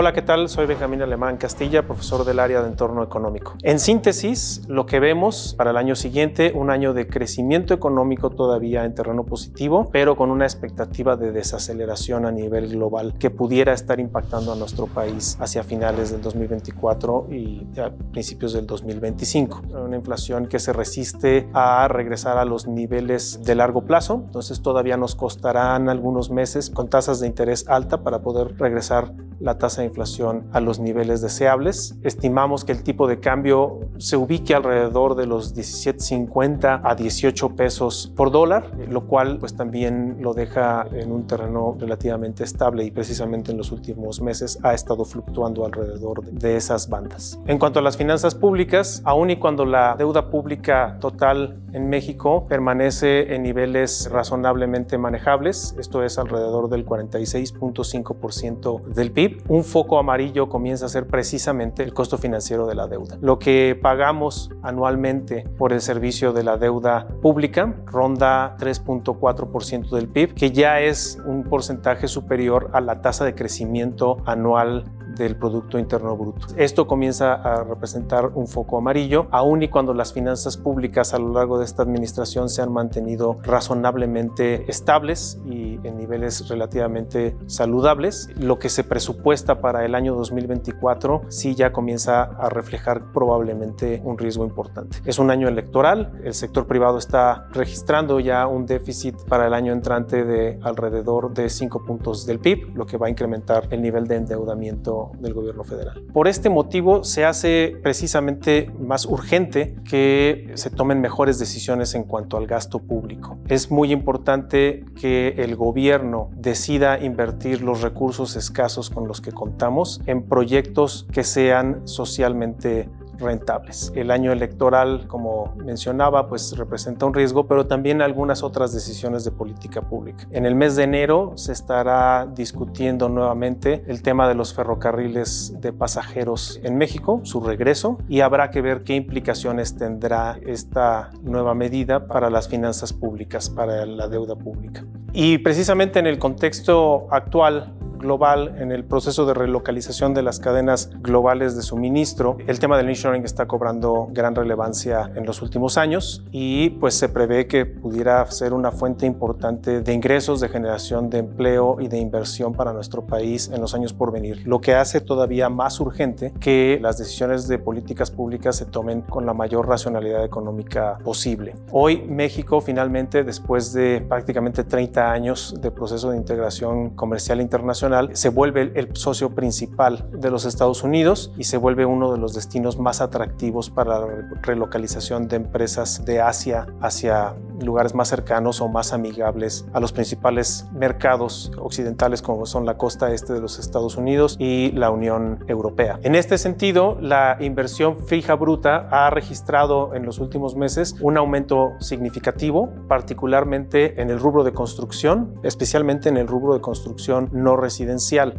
Hola, ¿qué tal? Soy Benjamín Alemán Castilla, profesor del área de entorno económico. En síntesis, lo que vemos para el año siguiente, un año de crecimiento económico todavía en terreno positivo, pero con una expectativa de desaceleración a nivel global que pudiera estar impactando a nuestro país hacia finales del 2024 y a principios del 2025. Una inflación que se resiste a regresar a los niveles de largo plazo, entonces todavía nos costarán algunos meses con tasas de interés alta para poder regresar la tasa de inflación a los niveles deseables. Estimamos que el tipo de cambio se ubique alrededor de los 17.50 a 18 pesos por dólar, lo cual pues también lo deja en un terreno relativamente estable y precisamente en los últimos meses ha estado fluctuando alrededor de esas bandas. En cuanto a las finanzas públicas, aun y cuando la deuda pública total en México permanece en niveles razonablemente manejables, esto es alrededor del 46.5% del PIB, un foco amarillo comienza a ser precisamente el costo financiero de la deuda. Lo que pagamos anualmente por el servicio de la deuda pública ronda 3.4% del PIB, que ya es un porcentaje superior a la tasa de crecimiento anual del Producto Interno Bruto. Esto comienza a representar un foco amarillo, aun y cuando las finanzas públicas a lo largo de esta administración se han mantenido razonablemente estables y en niveles relativamente saludables. Lo que se presupuesta para el año 2024 sí ya comienza a reflejar probablemente un riesgo importante. Es un año electoral, el sector privado está registrando ya un déficit para el año entrante de alrededor de 5 puntos del PIB, lo que va a incrementar el nivel de endeudamiento del gobierno federal. Por este motivo se hace precisamente más urgente que se tomen mejores decisiones en cuanto al gasto público. Es muy importante que el gobierno decida invertir los recursos escasos con los que contamos en proyectos que sean socialmente rentables. El año electoral, como mencionaba, pues representa un riesgo, pero también algunas otras decisiones de política pública. En el mes de enero se estará discutiendo nuevamente el tema de los ferrocarriles de pasajeros en México, su regreso, y habrá que ver qué implicaciones tendrá esta nueva medida para las finanzas públicas, para la deuda pública. Y precisamente en el contexto actual global, en el proceso de relocalización de las cadenas globales de suministro, el tema del nearshoring está cobrando gran relevancia en los últimos años y pues se prevé que pudiera ser una fuente importante de ingresos, de generación de empleo y de inversión para nuestro país en los años por venir, lo que hace todavía más urgente que las decisiones de políticas públicas se tomen con la mayor racionalidad económica posible. Hoy México finalmente, después de prácticamente 30 años de proceso de integración comercial internacional, se vuelve el socio principal de los Estados Unidos y se vuelve uno de los destinos más atractivos para la relocalización de empresas de Asia hacia lugares más cercanos o más amigables a los principales mercados occidentales como son la costa este de los Estados Unidos y la Unión Europea. En este sentido, la inversión fija bruta ha registrado en los últimos meses un aumento significativo, particularmente en el rubro de construcción, especialmente en el rubro de construcción no residencial.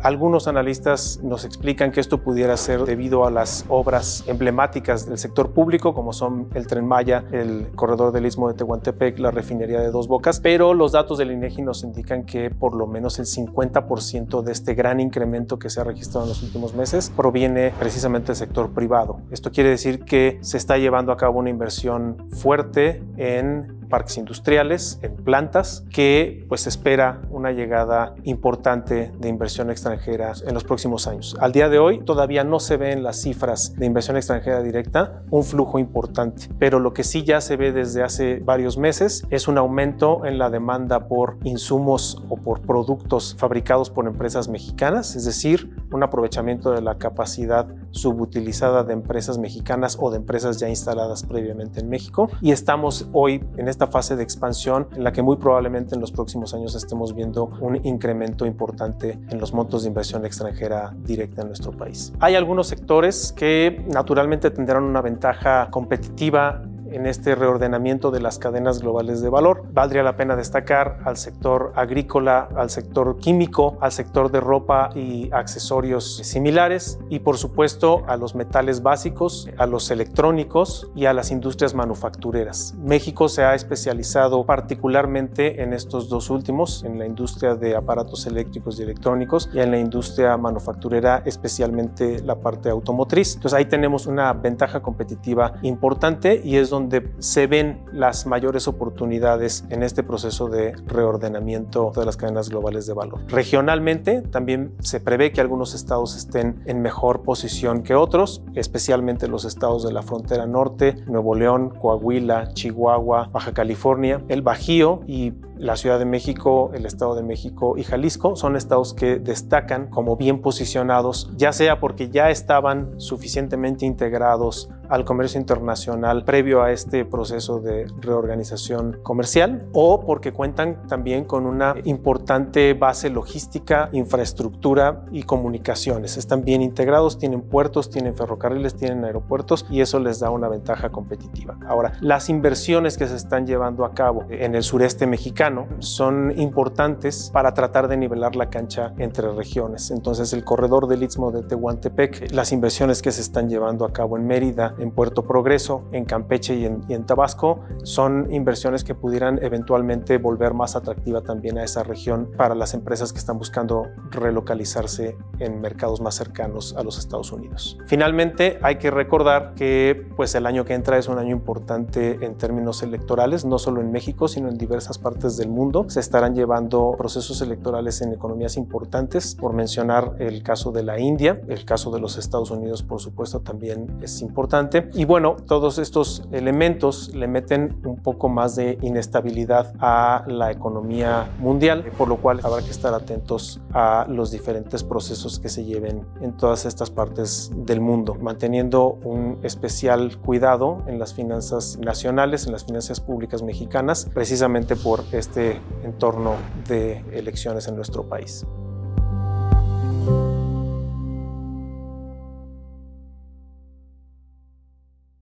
Algunos analistas nos explican que esto pudiera ser debido a las obras emblemáticas del sector público, como son el Tren Maya, el corredor del Istmo de Tehuantepec, la refinería de Dos Bocas, pero los datos del INEGI nos indican que por lo menos el 50% de este gran incremento que se ha registrado en los últimos meses proviene precisamente del sector privado. Esto quiere decir que se está llevando a cabo una inversión fuerte en parques industriales, en plantas, que pues espera una llegada importante de inversión extranjera en los próximos años. Al día de hoy todavía no se ve en las cifras de inversión extranjera directa un flujo importante, pero lo que sí ya se ve desde hace varios meses es un aumento en la demanda por insumos o por productos fabricados por empresas mexicanas, es decir, un aprovechamiento de la capacidad subutilizada de empresas mexicanas o de empresas ya instaladas previamente en México, y estamos hoy en esta fase de expansión en la que muy probablemente en los próximos años estemos viendo un incremento importante en los montos de inversión extranjera directa en nuestro país. Hay algunos sectores que naturalmente tendrán una ventaja competitiva en este reordenamiento de las cadenas globales de valor. Valdría la pena destacar al sector agrícola, al sector químico, al sector de ropa y accesorios similares y por supuesto a los metales básicos, a los electrónicos y a las industrias manufactureras. México se ha especializado particularmente en estos dos últimos, en la industria de aparatos eléctricos y electrónicos y en la industria manufacturera, especialmente la parte automotriz. Entonces ahí tenemos una ventaja competitiva importante y es donde se ven las mayores oportunidades en este proceso de reordenamiento de las cadenas globales de valor. Regionalmente también se prevé que algunos estados estén en mejor posición que otros, especialmente los estados de la frontera norte, Nuevo León, Coahuila, Chihuahua, Baja California, el Bajío y la Ciudad de México, el Estado de México y Jalisco son estados que destacan como bien posicionados, ya sea porque ya estaban suficientemente integrados al comercio internacional previo a este proceso de reorganización comercial o porque cuentan también con una importante base logística, infraestructura y comunicaciones. Están bien integrados, tienen puertos, tienen ferrocarriles, tienen aeropuertos y eso les da una ventaja competitiva. Ahora, las inversiones que se están llevando a cabo en el sureste mexicano son importantes para tratar de nivelar la cancha entre regiones. Entonces, el corredor del Istmo de Tehuantepec, las inversiones que se están llevando a cabo en Mérida, en Puerto Progreso, en Campeche y en Tabasco, son inversiones que pudieran eventualmente volver más atractiva también a esa región para las empresas que están buscando relocalizarse en mercados más cercanos a los Estados Unidos. Finalmente, hay que recordar que pues, el año que entra es un año importante en términos electorales, no solo en México, sino en diversas partes del mundo. Se estarán llevando procesos electorales en economías importantes, por mencionar el caso de la India, el caso de los Estados Unidos, por supuesto, también es importante. Y bueno, todos estos elementos le meten un poco más de inestabilidad a la economía mundial, por lo cual habrá que estar atentos a los diferentes procesos que se lleven en todas estas partes del mundo, manteniendo un especial cuidado en las finanzas nacionales, en las finanzas públicas mexicanas, precisamente por este entorno de elecciones en nuestro país.